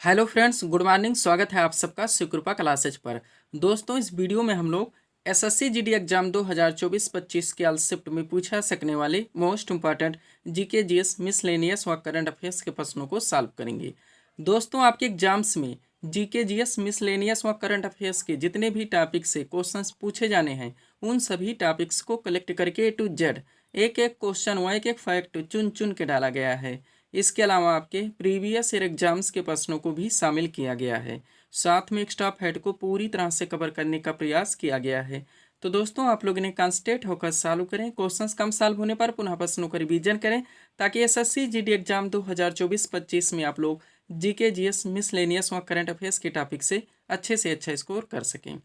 Hello friends, good morning. स्वागत है आप सबका सुकृपा क्लासेज पर। दोस्तों, इस वीडियो में हम लोग एसएससी जीडी एग्जाम 2024-25 के शिफ्ट में पूछा सकने वाले most important GK GS miscellaneous व करंट अफेयर्स के प्रश्नों को सॉल्व करेंगे। दोस्तों, आपके एग्जाम्स में जीके जीएस मिसलेनियस व करंट अफेयर्स के जितने भी टॉपिक से क्वेश्चंस पूछे जाने हैं, उन सभी टॉपिक्स को कलेक्ट करके A to Z एक एक क्वेश्चन व एक एक फैक्ट चुन चुन के डाला गया है। इसके अलावा आपके प्रीवियस ईयर एग्जाम्स के प्रश्नों को भी शामिल किया गया है। साथ में एक्स्ट्रा फैक्ट को पूरी तरह से कवर करने का प्रयास किया गया है। तो दोस्तों, आप लोग इन्हें कॉन्सेंट्रेट होकर सॉल्व करें। क्वेश्चंस कम सॉल्व होने पर पुनः प्रश्नों का रिवीजन करें, ताकि एसएससी जीडी एग्जाम 2024-25 में आप लोग जीके जीएस मिसलेनियस व करंट अफेयर्स के टॉपिक से अच्छा स्कोर कर सकें।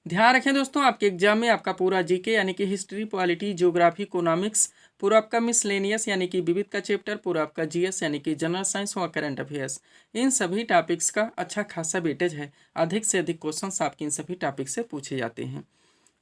ध्यान रखें दोस्तों, आपके एग्जाम में आपका पूरा जीके यानी कि हिस्ट्री, पॉलिटी, ज्योग्राफी, इकोनॉमिक्स, पूरा आपका मिसलेनियस यानी कि विविध का चैप्टर, पूरा आपका जीएस यानी कि जनरल साइंस व करंट अफेयर्स, इन सभी टॉपिक्स का अच्छा खासा वेटेज है। अधिक से अधिक क्वेश्चंस आपके इन सभी टॉपिक से पूछे जाते हैं।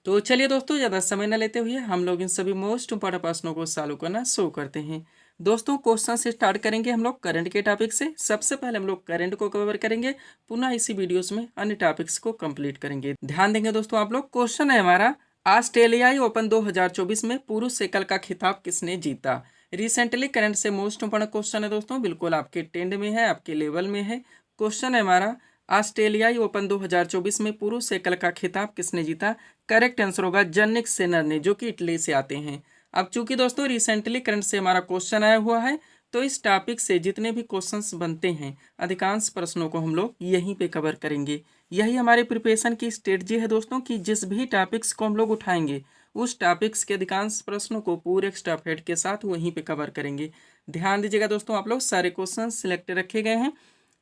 तो चलिए दोस्तों, ज़्यादा समय न लेते हुए हम लोग इन सभी मोस्ट इंपॉर्टेंट प्रश्नों को सॉल्व करना शुरू करते हैं। दोस्तों, क्वेश्चन से स्टार्ट करेंगे हम लोग करंट के टॉपिक से। सबसे पहले हम लोग करंट को कवर करेंगे, पुनः इसी वीडियोस में अन्य टॉपिक्स को कंप्लीट करेंगे। ध्यान देंगे दोस्तों आप लोग। क्वेश्चन है हमारा, ऑस्ट्रेलियाई ओपन 2024 में पुरुष एकल का खिताब किसने जीता। रिसेंटली करंट से मोस्ट इंपॉर्टेंट क्वेश्चन है दोस्तों, बिल्कुल आपके ट्रेंड में है, आपके लेवल में है। क्वेश्चन है हमारा, ऑस्ट्रेलियाई ओपन 2024 में पुरुष एकल का खिताब किसने जीता। करेक्ट आंसर होगा जनिक सिनर ने, जो कि इटली से आते हैं। अब चूंकि दोस्तों रिसेंटली करंट से हमारा क्वेश्चन आया हुआ है, तो इस टॉपिक से जितने भी क्वेश्चंस बनते हैं, अधिकांश प्रश्नों को हम लोग यहीं पे कवर करेंगे। यही हमारे प्रिपरेशन की स्ट्रेटजी है दोस्तों, कि जिस भी टॉपिक्स को हम लोग उठाएंगे, उस टॉपिक्स के अधिकांश प्रश्नों को पूरे एक्स्ट्रा फैक्ट के साथ वहीं पे कवर करेंगे। ध्यान दीजिएगा दोस्तों आप लोग, सारे क्वेश्चन सिलेक्ट रखे गए हैं।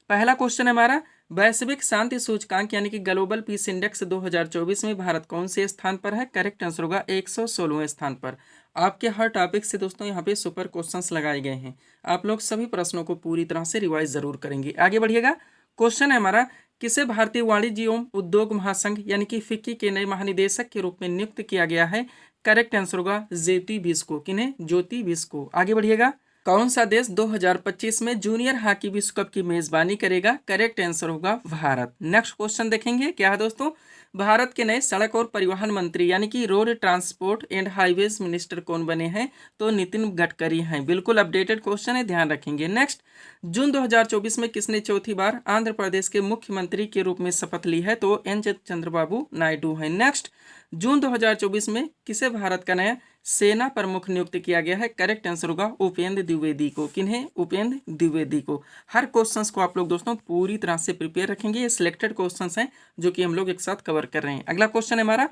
पहला क्वेश्चन है हमारा, वैश्विक शांति सूचकांक यानी कि ग्लोबल पीस इंडेक्स 2024 में भारत कौन से स्थान पर है। करेक्ट आंसर होगा 116वें स्थान पर। आपके हर टॉपिक से दोस्तों यहाँ पे सुपर क्वेश्चंस लगाए गए हैं। आप लोग सभी प्रश्नों को पूरी तरह से रिवाइज जरूर करेंगे। आगे बढ़िएगा। क्वेश्चन है हमारा, किसे भारतीय वाणिज्य एवं उद्योग महासंघ यानी कि फिक्की के नए महानिदेशक के रूप में नियुक्त किया गया है। करेक्ट आंसर होगा ज्योति बिस्को। किन्हें? ज्योति बिस्को। आगे बढ़िएगा। कौन सा देश 2025 में जूनियर हॉकी विश्व कप की मेजबानी करेगा। करेक्ट आंसर होगा भारत। नेक्स्ट क्वेश्चन देखेंगे, क्या है दोस्तों, भारत के नए सड़क और परिवहन मंत्री यानी कि road transport and highways minister कौन बने हैं। तो नितिन गडकरी हैं। बिल्कुल अपडेटेड क्वेश्चन है, ध्यान रखेंगे। नेक्स्ट, जून 2024 में किसने चौथी बार आंध्र प्रदेश के मुख्यमंत्री के रूप में शपथ ली है। तो एन चंद्रबाबू नायडू हैं। नेक्स्ट, जून 2024 में किसे भारत का नया सेना प्रमुख नियुक्त किया गया है। करेक्ट आंसर होगा उपेंद्र द्विवेदी को। किन्हें? उपेंद्र द्विवेदी को। हर क्वेश्चंस को आप लोग दोस्तों पूरी तरह से प्रिपेयर रखेंगे। ये सिलेक्टेड क्वेश्चंस हैं जो कि हम लोग एक साथ कवर कर रहे हैं। अगला क्वेश्चन है हमारा,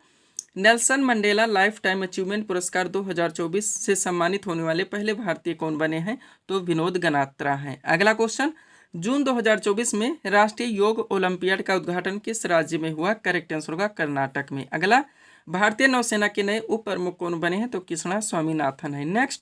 Nelson Mandela life time achievement पुरस्कार 2024 से सम्मानित होने वाले पहले भारतीय कौन बने हैं। तो विनोद गनात्रा हैं। अगला क्वेश्चन, जून 2024 में राष्ट्रीय योग ओलंपियाड का उद्घाटन किस राज्य में हुआ। करेक्ट आंसर होगा कर्नाटक में। अगला, भारतीय नौसेना के नए उप प्रमुख कौन बने हैं। तो कृष्णा स्वामीनाथन है। नेक्स्ट,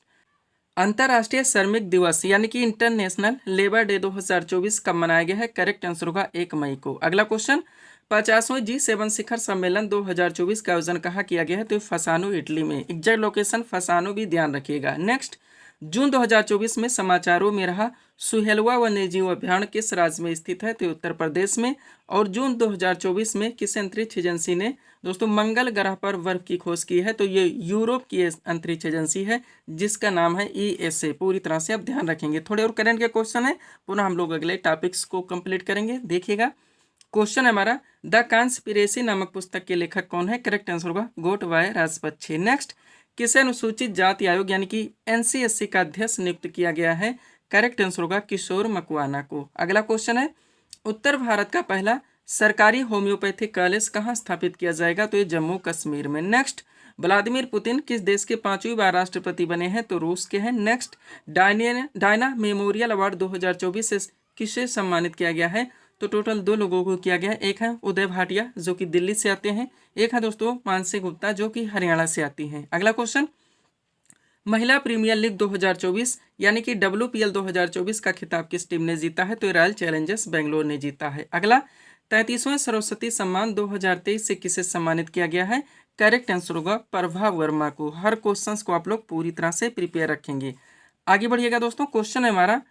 अंतर्राष्ट्रीय श्रमिक दिवस यानी कि इंटरनेशनल लेबर डे 2024 कब मनाया गया है। करेक्ट आंसर होगा 1 मई को। अगला क्वेश्चन, 50वें G7 शिखर सम्मेलन 2024 का आयोजन कहाँ किया गया है। तो फसानो इटली में। एग्जैक्ट लोकेशन फसानो भी ध्यान रखिएगा। नेक्स्ट, जून 2024 में समाचारों में रहा सुहेलवा वन्यजीव अभ्यारण्य किस राज्य में स्थित है। तो उत्तर प्रदेश में। और जून 2024 में किस अंतरिक्ष एजेंसी ने दोस्तों मंगल ग्रह पर बर्फ की खोज की है। तो ये यूरोप की अंतरिक्ष एजेंसी है, जिसका नाम है ESA। पूरी तरह से आप ध्यान रखेंगे। थोड़े और करंट के क्वेश्चन है, पुनः हम लोग अगले टॉपिक्स को कंप्लीट करेंगे। देखिएगा। क्वेश्चन है हमारा, द कॉन्स्पिरेसी नामक पुस्तक के लेखक कौन है। करेक्ट आंसर होगा गोटबाय राजपक्षे। नेक्स्ट, किसे अनुसूचित जाति आयोग यानी कि NCSC का अध्यक्ष नियुक्त किया गया है। करेक्ट आंसर होगा किशोर मकवाना को। अगला क्वेश्चन है, उत्तर भारत का पहला सरकारी होम्योपैथिक कॉलेज कहाँ स्थापित किया जाएगा। तो ये जम्मू कश्मीर में। नेक्स्ट, व्लादिमीर पुतिन किस देश के 5वीं बार राष्ट्रपति बने हैं। तो रूस के हैं। नेक्स्ट, डायना मेमोरियल अवार्ड 2024 से किसे सम्मानित किया गया है। तो टोटल 2 लोगों को किया गया है। एक है उदय भाटिया जो कि दिल्ली से आते हैं, एक है दोस्तों मानसी गुप्ता जो कि हरियाणा से आती हैं। अगला क्वेश्चन, महिला प्रीमियर लीग 2024 यानी कि WPL 2024 का खिताब किस टीम ने जीता है। तो रॉयल चैलेंजर्स बेंगलोर ने जीता है। अगला, 33वें सरस्वती सम्मान 2023 से किसे सम्मानित किया गया है। करेक्ट आंसर होगा प्रभा वर्मा को। हर क्वेश्चंस को आप लोग पूरी तरह से प्रिपेयर रखेंगे। आगे बढ़िएगा दोस्तों। क्वेश्चन है हमारा,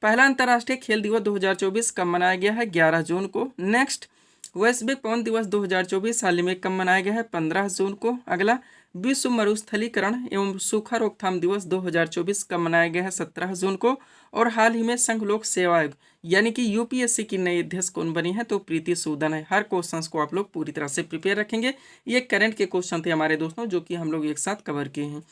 पहला अंतर्राष्ट्रीय खेल दिवस 2024 कब मनाया गया है? 11 जून को। नेक्स्ट, वैश्विक पवन दिवस 2024 हाल ही में कब मनाया गया है? 15 जून को। अगला, विश्व मरुस्थलीकरण एवं सूखा रोकथाम दिवस 2024 कब मनाया गया है? 17 जून को। और हाल ही में संघ लोक सेवा आयोग यानी कि यूपीएससी की नई अध्यक्ष कौन बनी है? तो प्रीति सूदन है। हर क्वेश्चन को आप लोग पूरी तरह से प्रिपेयर रखेंगे। ये करंट के क्वेश्चन थे हमारे दोस्तों, जो कि हम लोग एक साथ कवर किए हैं।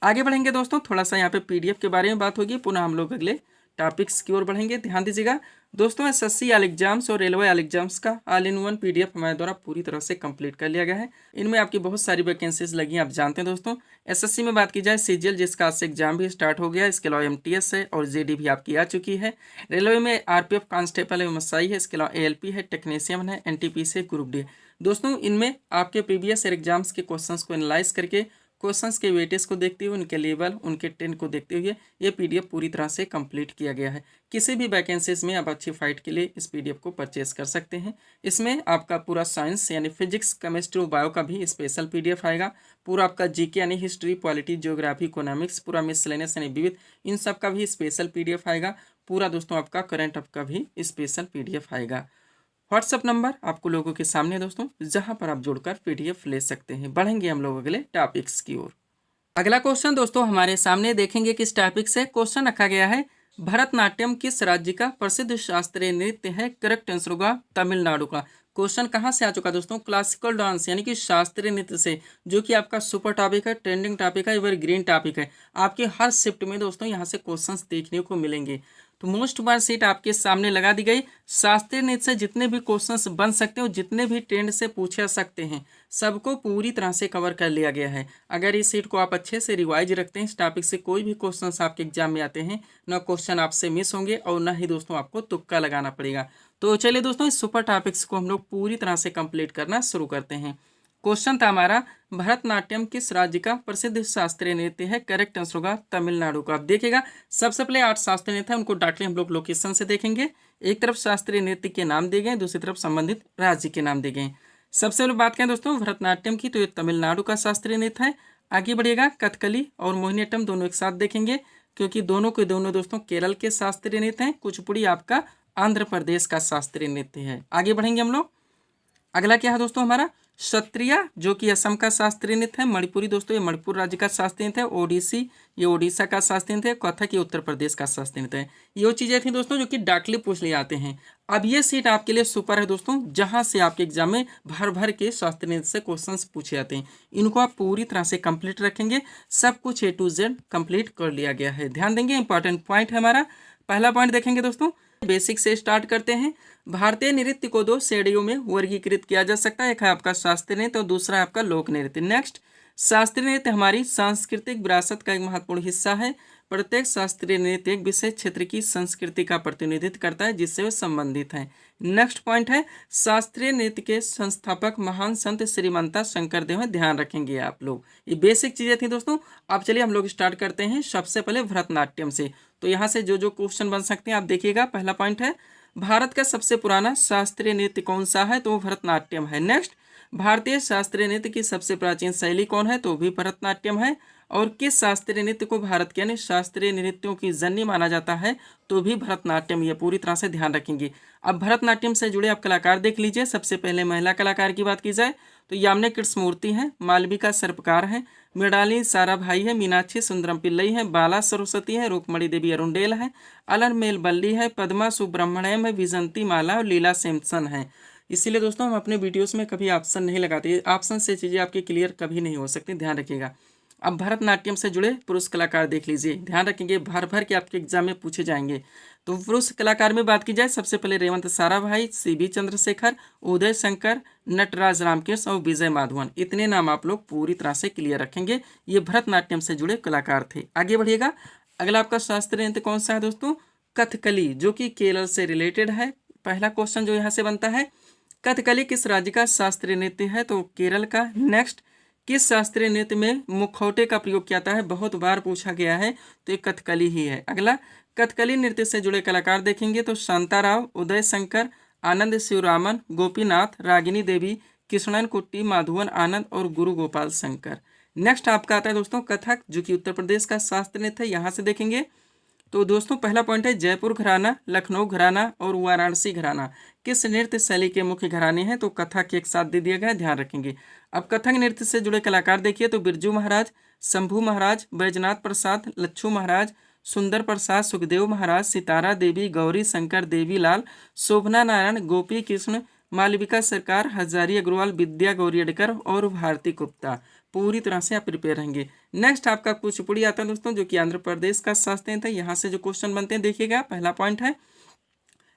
आगे बढ़ेंगे दोस्तों, थोड़ा सा यहाँ पे पीडीएफ के बारे में बात होगी, पुनः हम लोग अगले टॉपिक्स की ओर बढ़ेंगे। ध्यान दीजिएगा दोस्तों, एसएससी ऑल एग्जाम्स और रेलवे ऑल एग्जाम्स का ऑल इन वन पीडीएफ हमारे द्वारा पूरी तरह से कंप्लीट कर लिया गया है। इनमें आपकी बहुत सारी वैकेंसीज लगी हैं, आप जानते हैं दोस्तों। एसएससी में बात की जाए, सीजीएल जिसका आज से एग्जाम भी स्टार्ट हो गया है, इसके अलावा एमटीएस है और जेडी भी आपकी आ चुकी है। रेलवे में आरपीएफ कांस्टेबल एवं एसआई है, इसके अलावा एएलपी है, टेक्नीशियन है, एनटीपीसी है, ग्रुप डी है। दोस्तों इनमें आपके प्रीवियस एग्जाम्स के क्वेश्चंस को एनालाइज करके, क्वेश्चंस के वेटेज को देखते हुए, उनके लेवल, उनके ट्रेंड को देखते हुए ये पीडीएफ पूरी तरह से कंप्लीट किया गया है। किसी भी वैकेंसीज में आप अच्छी फाइट के लिए इस पीडीएफ को परचेज कर सकते हैं। इसमें आपका पूरा साइंस यानी फिजिक्स, केमिस्ट्री और बायो का भी स्पेशल पीडीएफ आएगा। पूरा आपका जीके यानी हिस्ट्री, पॉलिटी, ज्योग्राफी, इकोनॉमिक्स, पूरा मिसलेनियस यानी विविध, इन सब का भी स्पेशल पीडीएफ आएगा। पूरा दोस्तों आपका करंट अफ का भी स्पेशल पीडीएफ आएगा। व्हाट्सअप नंबर आपको लोगों के सामने दोस्तों, जहां पर आप जुड़कर पीडीएफ ले सकते हैं। बढ़ेंगे हम लोग अगले टॉपिक्स की ओर। अगला क्वेश्चन दोस्तों हमारे सामने देखेंगे किस टॉपिक से। क्वेश्चन रखा गया है, भरतनाट्यम किस राज्य का प्रसिद्ध शास्त्रीय नृत्य है? करेक्ट आंसर होगा तमिलनाडु का। क्वेश्चन कहाँ से आ चुका दोस्तों? क्लासिकल डांस यानी कि शास्त्रीय नृत्य से, जो कि आपका सुपर टॉपिक है, ट्रेंडिंग टॉपिक है, एवर ग्रीन टॉपिक है। आपके हर शिफ्ट में दोस्तों यहाँ से क्वेश्चंस देखने को मिलेंगे। तो मोस्ट बार सीट आपके सामने लगा दी गई। शास्त्रीय नृत्य से जितने भी क्वेश्चंस बन सकते हैं, जितने भी ट्रेंड से पूछे सकते हैं, सबको पूरी तरह से कवर कर लिया गया है। अगर इस सीट को आप अच्छे से रिवाइज रखते हैं, इस टॉपिक से कोई भी क्वेश्चंस आपके एग्जाम में आते हैं, ना क्वेश्चन आपसे मिस होंगे और ना ही दोस्तों आपको तुक्का लगाना पड़ेगा। तो चलिए दोस्तों, इस सुपर टॉपिक्स को हम लोग पूरी तरह से कंप्लीट करना शुरू करते हैं। क्वेश्चन था हमारा, भरतनाट्यम किस राज्य का प्रसिद्ध शास्त्रीय नृत्य है? करेक्ट आंसर होगा तमिलनाडु का। आप देखिएगा, सबसे पहले 8 शास्त्रीय नृत्य है, उनको डायरेक्टली हम लोग लोकेशन से देखेंगे। एक तरफ शास्त्रीय नृत्य के नाम दिए गए, दूसरी तरफ संबंधित राज्य के नाम दिए गए। सबसे पहले बात करें दोस्तों भरतनाट्यम की, तो ये तमिलनाडु का शास्त्रीय नृत्य है। आगे बढ़िएगा, कथकली और मोहिनीअट्टम दोनों एक साथ देखेंगे, क्योंकि दोनों के दोनों दोस्तों केरल के शास्त्रीय नृत्य हैं। कुचिपुड़ी आपका आंध्र प्रदेश का शास्त्रीय नृत्य है। आगे बढ़ेंगे हम लोग। अगला क्या है दोस्तों हमारा, सत्रिया, जो कि असम का शास्त्रीय नृत्य है। मणिपुरी दोस्तों, ये मणिपुर राज्य का शास्त्रीय नृत्य है। ओडिसी, ये ओडिशा का शास्त्रीय नृत्य है। कथक, ये उत्तर प्रदेश का शास्त्रीय नृत्य है। ये वो चीज़ें थी दोस्तों जो कि डायरेक्टली पूछ लिए जाते हैं। अब ये सीट आपके लिए सुपर है दोस्तों, जहां से आपके एग्जाम में भर भर के शास्त्रीय नृत्य से क्वेश्चंस पूछे जाते हैं। इनको आप पूरी तरह से कंप्लीट रखेंगे। सब कुछ A to Z कंप्लीट कर लिया गया है। ध्यान देंगे, इंपॉर्टेंट पॉइंट है हमारा। पहला पॉइंट देखेंगे दोस्तों, बेसिक से स्टार्ट करते हैं। भारतीय नृत्य को 2 श्रेणियों में वर्गीकृत किया जा सकता है। एक है आपका शास्त्रीय नृत्य और दूसरा है आपका लोक नृत्य। नेक्स्ट, शास्त्रीय नृत्य हमारी सांस्कृतिक विरासत का एक महत्वपूर्ण हिस्सा है। प्रत्येक शास्त्रीय नृत्य एक विशेष क्षेत्र की संस्कृति का प्रतिनिधित्व करता है, जिससे वे संबंधित हैं। नेक्स्ट पॉइंट है, शास्त्रीय नृत्य के संस्थापक महान संत श्रीमंता शंकरदेव हैं। ध्यान रखेंगे आप लोग। ये बेसिक चीजें थी दोस्तों। अब चलिए हम लोग स्टार्ट करते हैं सबसे पहले भरतनाट्यम से। तो यहाँ से जो जो क्वेश्चन बन सकते हैं आप देखिएगा। पहला पॉइंट है, भारत का सबसे पुराना शास्त्रीय नृत्य कौन सा है? तो वो भरतनाट्यम है। नेक्स्ट, भारतीय शास्त्रीय नृत्य की सबसे प्राचीन शैली कौन है? तो भी भरतनाट्यम है। और किस शास्त्रीय नृत्य को भारत के अन्य शास्त्रीय नृत्यों की जननी माना जाता है? तो भी भरतनाट्यम। ये पूरी तरह से ध्यान रखेंगे। अब भरतनाट्यम से जुड़े आप कलाकार देख लीजिए। सबसे पहले महिला कलाकार की बात की जाए तो यामिनी कृष्णमूर्ति हैं, मालविका सर्पकार हैं, मृणाली साराभाई है, मीनाक्षी सुंदरम पिल्लई है, बाला सरस्वती है, रुक्मणी देवी अरुंडेल है, अलरमेल बल्ली है, पद्मा सुब्रमण्यम है, विजंती माला और लीला सैमसन है। इसीलिए दोस्तों हम अपने वीडियोस में कभी ऑप्शन नहीं लगाते। ऑप्शन से चीज़ें आपकी क्लियर कभी नहीं हो सकती, ध्यान रखिएगा। अब भरतनाट्यम से जुड़े पुरुष कलाकार देख लीजिए। ध्यान रखेंगे, भर भर के आपके एग्जाम में पूछे जाएंगे। तो पुरुष कलाकार में बात की जाए, सबसे पहले रेवंत साराभाई, CB चंद्रशेखर, उदय शंकर, नटराज रामकृष्ण और विजय माधवन। इतने नाम आप लोग पूरी तरह से क्लियर रखेंगे। ये भरतनाट्यम से जुड़े कलाकार थे। आगे बढ़िएगा। अगला आपका शास्त्रीय नृत्य कौन सा है दोस्तों? कथकली, जो कि केरल से रिलेटेड है। पहला क्वेश्चन जो यहाँ से बनता है, कथकली किस राज्य का शास्त्रीय नृत्य है? तो केरल का। नेक्स्ट, किस शास्त्रीय नृत्य में मुखौटे का प्रयोग किया जाता है? बहुत बार पूछा गया है, तो ये कथकली ही है। अगला, कथकली नृत्य से जुड़े कलाकार देखेंगे तो शांताराव, उदय शंकर, आनंद शिवरामन, गोपीनाथ, रागिनी देवी, कृष्णन कुट्टी, माधवन आनंद और गुरु गोपाल शंकर। नेक्स्ट आपका आता है दोस्तों कथक, जो कि उत्तर प्रदेश का शास्त्रीय नृत्य है। यहाँ से देखेंगे तो दोस्तों पहला पॉइंट है जयपुर घराना, लखनऊ घराना और वाराणसी घराना किस नृत्य शैली के मुख्य घराने हैं? तो कथक एक साथ दे दिया गया है, ध्यान रखेंगे। अब कथक नृत्य से जुड़े कलाकार देखिए तो बिरजू महाराज, शंभू महाराज, बैजनाथ प्रसाद, लच्छू महाराज, सुंदर प्रसाद, सुखदेव महाराज, सितारा देवी, गौरी शंकर, देवीलाल, शोभना नारायण, गोपी कृष्ण, मालविका सरकार, हजारी अग्रवाल, विद्या गौरी अडकर और भारती गुप्ता। पूरी तरह से आप प्रिपेयर रहेंगे। नेक्स्ट आपका कुचिपुड़ी आता है दोस्तों, जो कि आंध्र प्रदेश का शास्त्रीय नृत्य है। यहाँ से जो क्वेश्चन बनते हैं देखिएगा। पहला पॉइंट है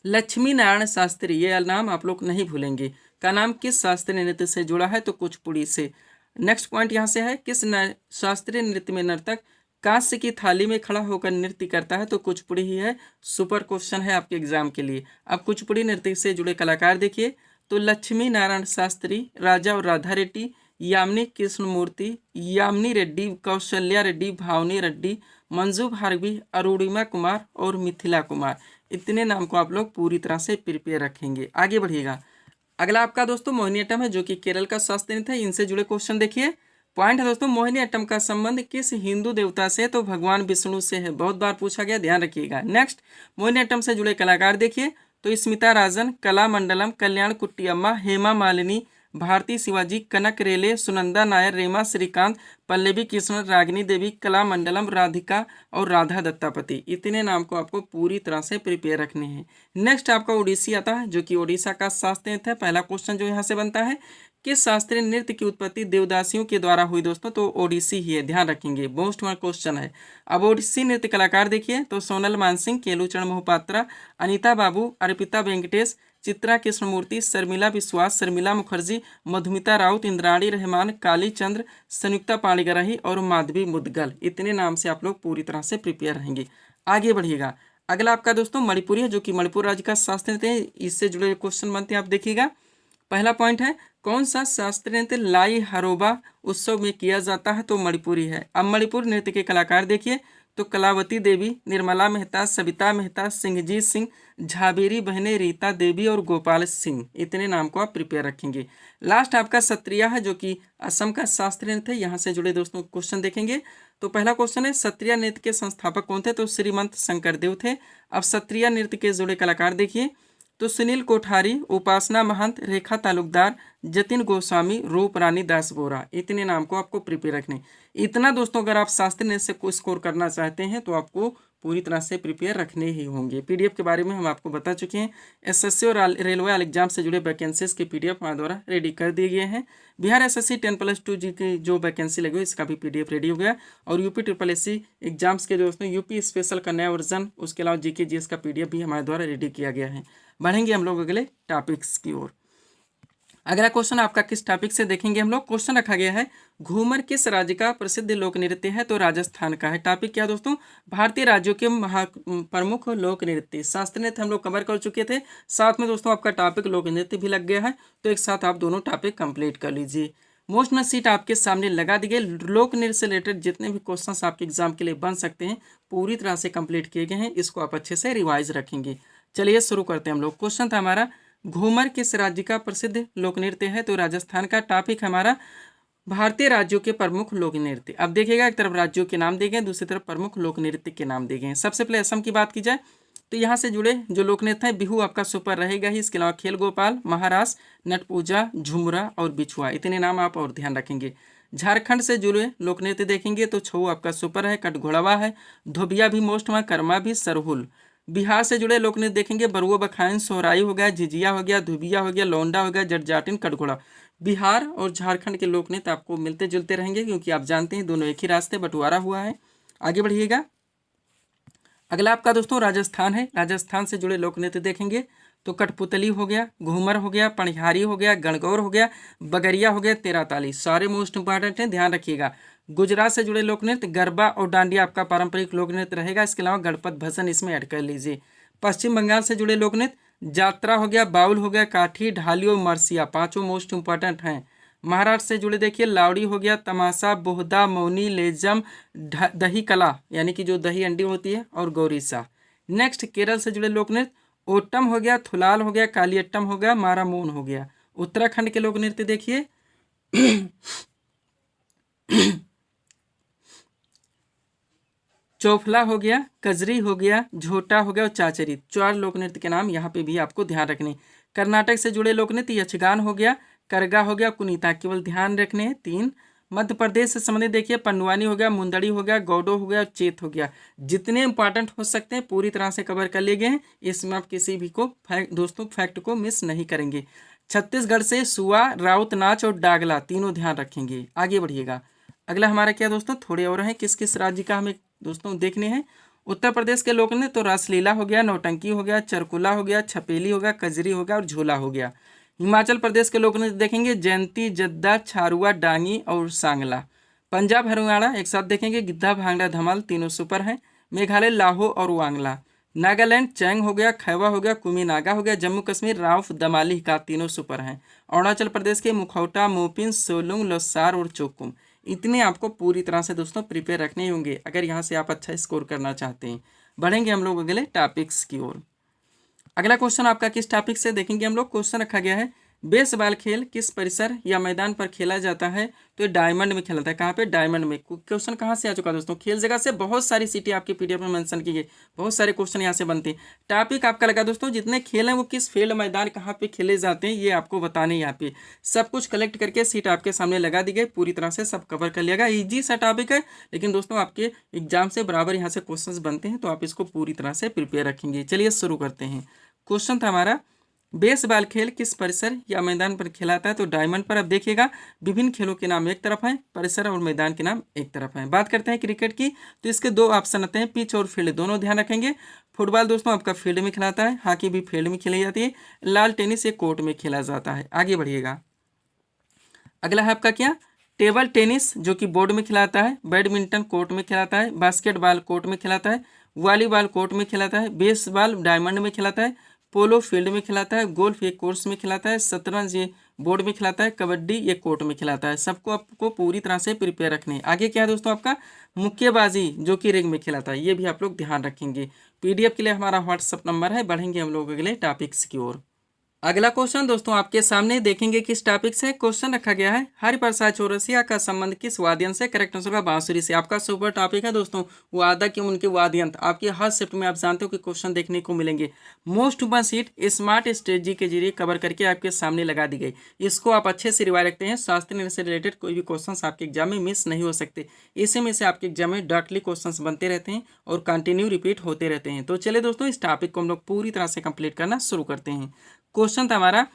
लक्ष्मी नारायण शास्त्री, ये नाम आप लोग नहीं भूलेंगे, का नाम किस शास्त्रीय नृत्य से जुड़ा है? तो कुचिपुड़ी से। नेक्स्ट पॉइंट यहाँ से है किस शास्त्रीय नृत्य में नर्तक कांस्य की थाली में खड़ा होकर नृत्य करता है? तो कुचिपुड़ी ही है। सुपर क्वेश्चन है आपके एग्जाम के लिए। अब कुचिपुड़ी नृत्य से जुड़े कलाकार देखिए तो लक्ष्मी नारायण शास्त्री, राजा और राधा रेड्डी, यामिनी कृष्णमूर्ति, यामिनी रेड्डी, कौशल्या रेड्डी, भावनी रेड्डी, मंजू भार्गवी, अरुणिमा कुमार और मिथिला कुमार। इतने नाम को आप लोग पूरी तरह से प्रिपेयर रखेंगे। आगे बढ़िएगा। अगला आपका दोस्तों मोहिनीअट्टम है, जो कि केरल का शास्त्रीय नृत्य है। इनसे जुड़े क्वेश्चन देखिए। पॉइंट है दोस्तों मोहिनीअट्टम का संबंध किस हिंदू देवता से? तो भगवान विष्णु से है। बहुत बार पूछा गया, ध्यान रखिएगा। नेक्स्ट मोहिनीअट्टम से जुड़े कलाकार देखिए तो स्मिता राजन, कला मंडलम, कल्याण कुट्टियम्मा, हेमा मालिनी, भारती शिवाजी, कनक रेले, सुनंदा नायर, रेमा श्रीकांत, पल्लवी कृष्ण, रागिनी देवी, कला मंडलम, राधिका और राधा दत्तापति। इतने नाम को आपको पूरी तरह से प्रिपेयर रखने हैं। नेक्स्ट आपका ओडिसी आता है, जो कि ओडिशा का शास्त्रीय नृत्य है। पहला क्वेश्चन जो यहाँ से बनता है किस शास्त्रीय नृत्य की उत्पत्ति देवदासियों के द्वारा हुई? दोस्तों तो ओडिसी ही है, ध्यान रखेंगे। मोस्ट मार्क क्वेश्चन है। अब ओडिसी नृत्य कलाकार देखिए तो सोनल मानसिंह, केलूचरण मोहपात्रा, अनीता बाबू, अर्पिता वेंकटेश, चित्रा कृष्णमूर्ति, शर्मिला विश्वास, शर्मिला मुखर्जी, मधुमिता राउत, इंद्राणी रहमान, काली चंद्र, संयुक्ता पाणिग्राही और माधवी मुदगल। इतने नाम से आप लोग पूरी तरह से प्रिपेयर रहेंगे। आगे बढ़िएगा। अगला आपका दोस्तों मणिपुरी है, जो कि मणिपुर राज्य का शास्त्रीय नृत्य है। इससे जुड़े क्वेश्चन बनते हैं, आप देखिएगा। पहला पॉइंट है कौन सा शास्त्रीय नृत्य लाई हरोबा उत्सव में किया जाता है? तो मणिपुरी है। अब मणिपुर नृत्य के कलाकार देखिए तो कलावती देवी, निर्मला मेहता, सविता मेहता, सिंहजीत सिंह, झाबेरी बहने, रीता देवी और गोपाल सिंह। इतने नाम को आप प्रिपेयर रखेंगे। लास्ट आपका सत्रिया है, जो कि असम का शास्त्रीय नृत्य है। यहाँ से जुड़े दोस्तों क्वेश्चन देखेंगे तो पहला क्वेश्चन है सत्रिया नृत्य के संस्थापक कौन थे? तो श्रीमंत शंकरदेव थे। अब सत्रिया नृत्य के जुड़े कलाकार देखिए तो सुनील कोठारी, उपासना महंत, रेखा तालुकदार, जतिन गोस्वामी, रूप रानी दास बोरा। इतने नाम को आपको प्रिपेयर रखने। इतना दोस्तों अगर आप शास्त्रीय नृत्य से को स्कोर करना चाहते हैं तो आपको पूरी तरह से प्रिपेयर रखने ही होंगे। पीडीएफ के बारे में हम आपको बता चुके हैं। एसएससी और रेलवे एग्जाम से जुड़े वैकेंसीज के पीडीएफ हमारे द्वारा रेडी कर दिए गए हैं। बिहार एसएससी 10+2 जी की जो वैकेंसी लगी हुई इसका भी पीडीएफ रेडी हो गया। और यूपी SSS एग्जाम्स के दोस्तों यूपी स्पेशल का नया वर्जन, उसके अलावा जीके जीएस का पीडीएफ भी हमारे द्वारा रेडी किया गया है। बढ़ेंगे हम लोग अगले टॉपिक्स की ओर। अगला क्वेश्चन आपका किस टॉपिक से देखेंगे हम लोग। क्वेश्चन रखा गया है घूमर किस राज्य का प्रसिद्ध लोक नृत्य है? तो राजस्थान का है। टॉपिक क्या दोस्तों? भारतीय राज्यों के प्रमुख लोक नृत्य। शास्त्रीय नृत्य हम लोग कवर कर चुके थे, साथ में दोस्तों आपका टॉपिक लोक नृत्य भी लग गया है। तो एक साथ आप दोनों टॉपिक कंप्लीट कर लीजिए। मोस्ट न सीट आपके सामने लगा दी गई। लोक नृत्य से रिलेटेड जितने भी क्वेश्चन आपके एग्जाम के लिए बन सकते हैं पूरी तरह से कंप्लीट किए गए हैं। इसको आप अच्छे से रिवाइज रखेंगे। चलिए शुरू करते हैं हम लोग। क्वेश्चन था हमारा घूमर किस राज्य का प्रसिद्ध लोक नृत्य है? तो राजस्थान का। टॉपिक हमारा भारतीय राज्यों के प्रमुख लोक नृत्य। अब देखिएगा एक तरफ राज्यों के नाम दिए गए, दूसरी तरफ प्रमुख लोक नृत्य के नाम दिए गए हैं। सबसे पहले असम की बात की जाए तो यहाँ से जुड़े जो लोक नृत्य है बिहू आपका सुपर रहेगा ही। इसके अलावा खेल गोपाल, महारास, नट पूजा, झुमरा और बिछुआ। इतने नाम आप और ध्यान रखेंगे। झारखंड से जुड़े लोक नृत्य देखेंगे तो छऊ आपका सुपर है, कटघोड़वा है, धोबिया भी मोस्ट में, कर्मा भी, सरहुल। बिहार से जुड़े लोक नृत्य देखेंगे बरुआ बखाइन, सोहराई हो गया, झिझिया हो गया, धुबिया हो गया, लौंडा हो गया, जटजाटिन, कटघोड़ा। बिहार और झारखंड के लोक नृत्य आपको मिलते जुलते रहेंगे क्योंकि आप जानते हैं दोनों एक ही रास्ते बंटवारा हुआ है। आगे बढ़िएगा। अगला आपका दोस्तों राजस्थान है। राजस्थान से जुड़े लोक नृत्य देखेंगे तो कठपुतली हो गया, घूमर हो गया, पणिहारी हो गया, गणगौर हो गया, बगरिया हो गया, तेरा ताली। सारे मोस्ट इंपॉर्टेंट हैं, ध्यान रखिएगा। गुजरात से जुड़े लोक नृत्य गरबा और डांडिया आपका पारंपरिक लोक नृत्य रहेगा। इसके अलावा गणपत भजन इसमें ऐड कर लीजिए। पश्चिम बंगाल से जुड़े लोक नृत्य जात्रा हो गया, बाउल हो गया, काठी, ढाली और मरसिया। पांचों मोस्ट इंपॉर्टेंट हैं। महाराष्ट्र से जुड़े देखिए लावड़ी हो गया, तमाशा, बोहदा, मौनी, लेजम, दही कला यानी कि जो दही अंडी होती है, और गौरीसा। नेक्स्ट केरल से जुड़े लोक नृत्य ओटम हो गया, थुलाल हो गया, कालियट्टम हो गया, मारामोन हो गया। उत्तराखंड के लोक नृत्य देखिए चौफला हो गया, कजरी हो गया, झोटा हो गया और चाचरी। 4 लोक नृत्य के नाम यहाँ पे भी आपको ध्यान रखने। कर्नाटक से जुड़े लोक नृत्य यक्षगान हो गया, करगा हो गया, कुनीता, केवल ध्यान रखने हैं 3। मध्य प्रदेश से संबंधित देखिए पंडवानी हो गया, मुंदड़ी हो गया, गौडो हो गया, चेत हो गया। जितने इंपॉर्टेंट हो सकते हैं पूरी तरह से कवर कर लिए गए हैं, इसमें आप किसी भी को दोस्तों फैक्ट को मिस नहीं करेंगे। छत्तीसगढ़ से सुआ, राउत नाच और डागला तीनों ध्यान रखेंगे। आगे बढ़िएगा। अगला हमारा क्या दोस्तों, थोड़े और हैं किस किस राज्य का हमें दोस्तों देखने हैं। उत्तर प्रदेश के लोक नृत्य तो रासलीला हो गया, नौटंकी हो गया, चरकुला हो गया, छपेली हो गया, कजरी हो गया और झोला हो गया। हिमाचल प्रदेश के लोक नृत्य देखेंगे जयंती, जद्दा, छारुआ, डांगी और सांगला। पंजाब हरियाणा एक साथ देखेंगे गिद्धा, भांगड़ा, धमाल तीनों सुपर हैं। मेघालय लाहो और वांगला। नागालैंड चैंग हो गया, खैवा हो गया, कुमी नागा हो गया। जम्मू कश्मीर राउफ, दमाली का तीनों सुपर हैं। अरुणाचल प्रदेश के मुखौटा, मोपिन, सोलुंग, लोसार और चोकुम। इतने आपको पूरी तरह से दोस्तों प्रिपेयर रखने होंगे अगर यहाँ से आप अच्छा स्कोर करना चाहते हैं। बढ़ेंगे हम लोग अगले टॉपिक्स की ओर। अगला क्वेश्चन आपका किस टॉपिक से देखेंगे हम लोग। क्वेश्चन रखा गया है बेसबॉल खेल किस परिसर या मैदान पर खेला जाता है, तो ये डायमंड में खेला जाता है। कहाँ पे, डायमंड में। क्वेश्चन कहाँ से आ चुका दोस्तों, खेल जगह से। बहुत सारी सिटी आपके पीडीएफ में मेंशन की गई, बहुत सारे क्वेश्चन यहाँ से बनते हैं। टॉपिक आपका लगा दोस्तों जितने खेल हैं वो किस फील्ड मैदान कहाँ पे खेले जाते हैं, ये आपको बताने यहाँ पे सब कुछ कलेक्ट करके सीट आपके सामने लगा दी गई, पूरी तरह से सब कवर कर लिया गया। ईजी सा टॉपिक है, लेकिन दोस्तों आपके एग्जाम से बराबर यहाँ से क्वेश्चन बनते हैं, तो आप इसको पूरी तरह से प्रिपेयर रखेंगे। चलिए शुरू करते हैं। क्वेश्चन था हमारा बेसबॉल खेल किस परिसर या मैदान पर खेलाता है, तो डायमंड पर। अब देखिएगा विभिन्न खेलों के नाम एक तरफ हैं, परिसर और मैदान के नाम एक तरफ हैं। बात करते हैं क्रिकेट की, तो इसके 2 ऑप्शन आते हैं, पिच और फील्ड, दोनों ध्यान रखेंगे। फुटबॉल दोस्तों आपका फील्ड में खिलाता है, हॉकी भी फील्ड में खेली जाती है, लाल टेनिस ये कोर्ट में खेला जाता है। आगे बढ़िएगा। अगला है आपका क्या, टेबल टेनिस जो कि बोर्ड में खिलाता है, बैडमिंटन कोर्ट में खिलाता है, बास्केटबॉल कोर्ट में खिलाता है, वॉलीबॉल कोर्ट में खिलाता है, बेसबॉल डायमंड में खिलाता है, पोलो फील्ड में खिलाता है, गोल्फ ये कोर्स में खिलाता है, शतरंज ये बोर्ड में खिलाता है, कबड्डी ये कोर्ट में खिलाता है। सबको आपको पूरी तरह से प्रिपेयर रखने हैं। आगे क्या है दोस्तों आपका, मुक्केबाजी जो कि रिंग में खिलाता है, ये भी आप लोग ध्यान रखेंगे। पीडीएफ के लिए हमारा व्हाट्सअप नंबर है। बढ़ेंगे हम लोग अगले टॉपिक्स की ओर। अगला क्वेश्चन दोस्तों आपके सामने देखेंगे किस टॉपिक से। क्वेश्चन रखा गया है हरिप्रसाद चौरसिया का संबंध किस वाद्यंत्र से, करेक्ट आंसर होगा बांसुरी से। आपका सुपर टॉपिक है दोस्तों वादक एवं उनके वाद्यंत्र। आपके हर शिफ्ट में आप जानते हो कि क्वेश्चन देखने को मिलेंगे। Most open seat smart strategy के जरिए कवर करके आपके सामने लगा दी गई। इसको आप अच्छे से रिवाइज रखते हैं, शास्त्रीय नृत्य से रिलेटेड कोई भी क्वेश्चन आपके एग्जाम में मिस नहीं हो सकते। इसी में से आपके एग्जाम में डायरेक्टली क्वेश्चन बनते रहते हैं और कंटिन्यू रिपीट होते रहते हैं। तो चलिए दोस्तों इस टॉपिक को हम लोग पूरी तरह से कंप्लीट करना शुरू करते हैं। क्वेश्चन था हमारा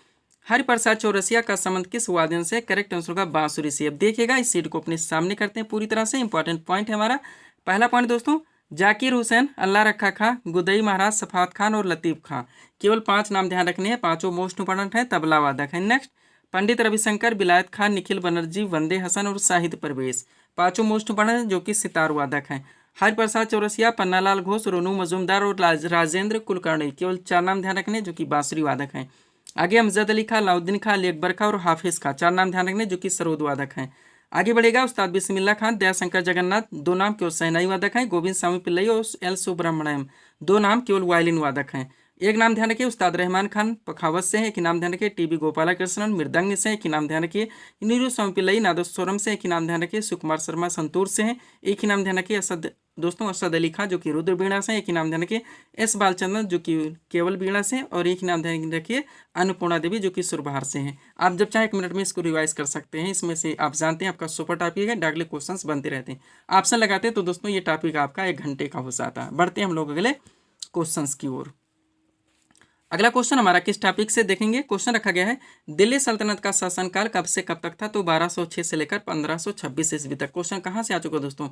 हरिप्रसाद चौरसिया का संबंध किस वाद्यंत्र से, करेक्ट आंसर होगा बांसुरी से। अब देखिएगा इस सीट को अपने सामने करते हैं पूरी तरह से। इंपॉर्टेंट पॉइंट है हमारा। पहला पॉइंट दोस्तों जाकिर हुसैन, अल्लाह रखा खां, गुदई महाराज, सफात खान और लतीफ़ खां। केवल 5 नाम ध्यान रखने हैं, पांचों मोस्ट इंपॉर्टेंट है, तबला वादक है। नेक्स्ट पंडित रविशंकर, बिलायत खान, निखिल बनर्जी, वंदे हसन और शाहिद परवेज। पांचों मोस्ट इंपॉर्टेंट है जो कि सितार वादक हैं। हरिप्रसाद चौरसिया, पन्नालाल घोष, रोनू मजूमदार और राजेंद्र कुलकर्णी। केवल 4 नाम ध्यान रखने जो कि बांसुरी वादक हैं। आगे अमजद अली खां, अलाउद्दीन खां, अली अकबर खां और हाफिज खां। 4 नाम ध्यान रखने जो कि सरोद वादक हैं। आगे बढ़ेगा उस्ताद बिस्मिल्लाह खान, दयाशंकर जगन्नाथ, 2 नाम केवल शहनाई वादक हैं। गोविंद स्वामी पिल्लई और एल सुब्रमण्यम, 2 नाम केवल वायलिन वादक हैं। एक नाम ध्यान रखिए उस्ताद रहमान खान पखावत से है, एक नाम ध्यान रखिए टीबी गोपालकृष्णन मृदंग से, एक नाम ध्यान रखिए नीरू स्वामी पिल्लई नादस्वरम से, एक नाम ध्यान रखिए सुकुमार शर्मा संतूर से हैं, एक ही नाम ध्यान रखिए असद अली खां जो कि रुद्र बीणा से, एक ही नाम ध्यान रखिए एस बालचंद्रन जो कि केवल बीणा से, और एक ही नाम ध्यान रखिए अन्नपूर्णा देवी जो कि सुरबहार से हैं। आप जब चाहे 1 मिनट में इसको रिवाइज कर सकते हैं। इसमें से आप जानते हैं आपका सुपर टॉपिक है, डायरेक्टली क्वेश्चंस बनते रहते हैं। ऑप्शन लगाते हैं तो दोस्तों ये टॉपिक आपका 1 घंटे का हो जाता है। बढ़ते हैं हम लोग अगले क्वेश्चंस की ओर। अगला क्वेश्चन हमारा किस टॉपिक से देखेंगे। क्वेश्चन रखा गया है दिल्ली सल्तनत का शासनकाल कब से कब तक था, तो 1206 से लेकर 1526 ईस्वी तक। क्वेश्चन कहाँ से आ चुका दोस्तों,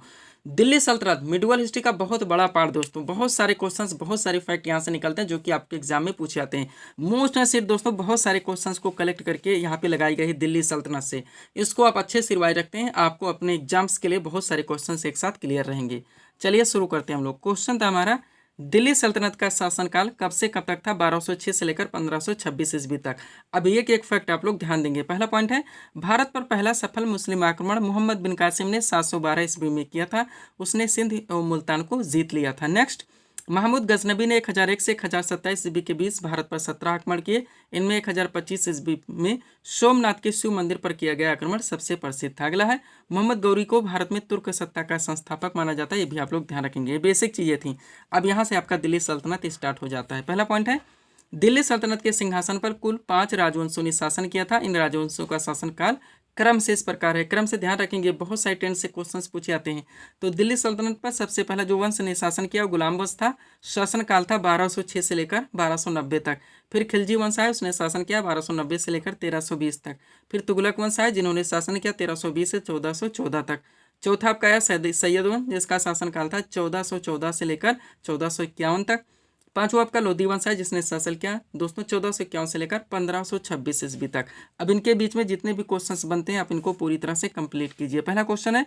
दिल्ली सल्तनत मिडिवल हिस्ट्री का बहुत बड़ा पार्ट दोस्तों। बहुत सारे क्वेश्चंस बहुत सारे फैक्ट यहाँ से निकलते हैं जो कि आपके एग्जाम में पूछे जाते हैं। मोस्ट सीट दोस्तों बहुत सारे क्वेश्चंस को कलेक्ट करके यहाँ पे लगाई गई है दिल्ली सल्तनत से। इसको आप अच्छे से रिवाइज रखते हैं, आपको अपने एग्जाम्स के लिए बहुत सारे क्वेश्चन एक साथ क्लियर रहेंगे। चलिए शुरू करते हैं हम लोग। क्वेश्चन था हमारा दिल्ली सल्तनत का शासनकाल कब से कब तक था, 1206 से लेकर 1526 ईस्वी तक। अब एक फैक्ट आप लोग ध्यान देंगे। पहला पॉइंट है भारत पर पहला सफल मुस्लिम आक्रमण मोहम्मद बिन कासिम ने 712 ईस्वी में किया था। उसने सिंध और मुल्तान को जीत लिया था। नेक्स्ट महमूद गजनबी ने 1001 से 1027 ईस्वी के बीच भारत पर 17 आक्रमण किए। इनमें 1025 ईस्वी में सोमनाथ के शिव मंदिर पर किया गया आक्रमण सबसे प्रसिद्ध था। अगला है, मोहम्मद गौरी को भारत में तुर्क सत्ता का संस्थापक माना जाता है। ये भी आप लोग ध्यान रखेंगे, ये बेसिक चीज़ें थी। अब यहाँ से आपका दिल्ली सल्तनत स्टार्ट हो जाता है। पहला पॉइंट है, दिल्ली सल्तनत के सिंहासन पर कुल 5 राजवंशों ने शासन किया था। इन राजवंशों का शासनकाल क्रम से इस प्रकार है। क्रम से ध्यान रखेंगे, बहुत सारे टेंस से क्वेश्चंस पूछे जाते हैं। तो दिल्ली सल्तनत पर सबसे पहला जो वंश ने शासन किया वो गुलाम वंश था। शासनकाल था 1206 से लेकर 1290 तक। फिर खिलजी वंश आया, उसने शासन किया 1290 से लेकर 1320 तक। फिर तुगलक वंश आया, जिन्होंने शासन किया 1320 से 1414 तक। चौथा आपका आया सैयद वंश, जिसका शासनकाल था 1414 से लेकर 1451 तक। पांचवा आपका लोधी वंश है, जिसने शासन किया दोस्तों 1451 से लेकर 1526 ईस्वी तक। अब इनके बीच में जितने भी क्वेश्चंस बनते हैं आप इनको पूरी तरह से कंप्लीट कीजिए। पहला क्वेश्चन है,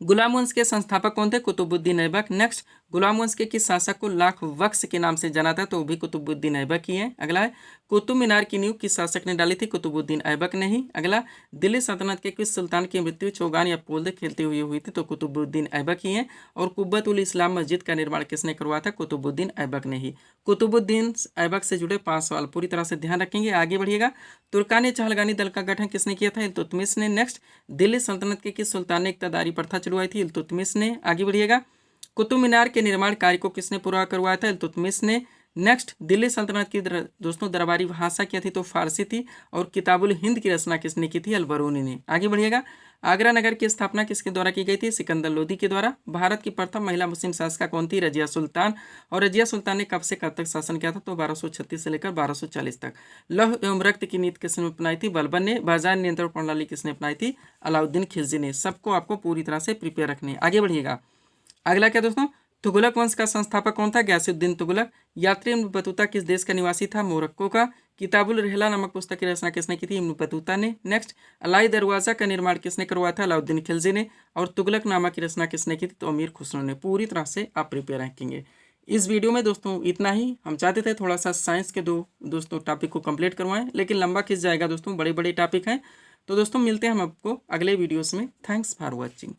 गुलाम वंश के संस्थापक कौन थे? कुतुबुद्दीन ऐबक। नेक्स्ट, गुलाम वंश के किस शासक को लाख बख्श के नाम से जाना था? तो वो भी कुतुबुद्दीन ऐबक ही है। अगला है, कुतुब मीनार की नींव किस शासक ने डाली थी? कुतुबुद्दीन ऐबक ने ही। अगला, दिल्ली सल्तनत के किस सुल्तान की मृत्यु चौगान या पोल्दे खेलते हुए हुई थी? तो कुतुबुद्दीन ऐबक ही है। और कुब्बत उल इस्लाम मस्जिद का निर्माण किसने करवाया था? कुतुबुद्दीन ऐबक ने ही। कुतुबुद्दीन ऐबक से जुड़े 5 सवाल पूरी तरह से ध्यान रखेंगे। आगे बढ़िएगा, तुर्कानी चहलगानी दल का गठन किसने किया था? इल्तुतमिश ने। नेक्स्ट, दिल्ली सल्तनत के किस सुल्तान ने इक्तदारी प्रथा चलवाई थी? इल्तुतमिश ने। आगे बढ़िएगा, कुतुब मीनार के निर्माण कार्य को किसने पूरा करवाया था? इल्तुतमिश ने। नेक्स्ट, दिल्ली सल्तनत की दोस्तों दरबारी भाषा क्या थी? तो फारसी थी। और किताबुल हिंद की रचना किसने की थी? अलबरूनी ने। आगे बढ़िएगा, आगरा नगर की स्थापना किसके द्वारा की गई थी? सिकंदर लोदी के द्वारा। भारत की प्रथम महिला मुस्लिम शासिका कौन थी? रजिया सुल्तान। और रजिया सुल्तान ने कब से कब तक शासन किया था? तो 1236 से लेकर 1240 तक। लौह एवं रक्त की नीति किसने अपनाई थी? बलबन ने। बाजार नियंत्रण प्रणाली किसने अपनाई थी? अलाउद्दीन खिलजी ने। सबको आपको पूरी तरह से प्रिपेयर रखने। आगे बढ़िएगा, अगला क्या दोस्तों, तुगलक वंश का संस्थापक कौन था? गयासुद्दीन तुगलक। यात्री इब्न बतूता किस देश का निवासी था? मोरक्को का। किताबुल रहला नामक पुस्तक की रचना किसने की थी? इब्न बतूता ने। नेक्स्ट, अलाई दरवाजा का निर्माण किसने करवाया था? अलाउद्दीन खिलजी ने। और तुगलक नामा की रचना किसने की थी? तो अमीर खुसरो ने। पूरी तरह से आप प्रिपेयर रखेंगे। इस वीडियो में दोस्तों इतना ही। हम चाहते थे थोड़ा सा साइंस के दोस्तों टॉपिक को कंप्लीट करवाएं, लेकिन लंबा खिंच जाएगा दोस्तों, बड़े बड़े टॉपिक हैं। तो दोस्तों मिलते हैं हम आपको अगले वीडियोस में। Thanks for watching.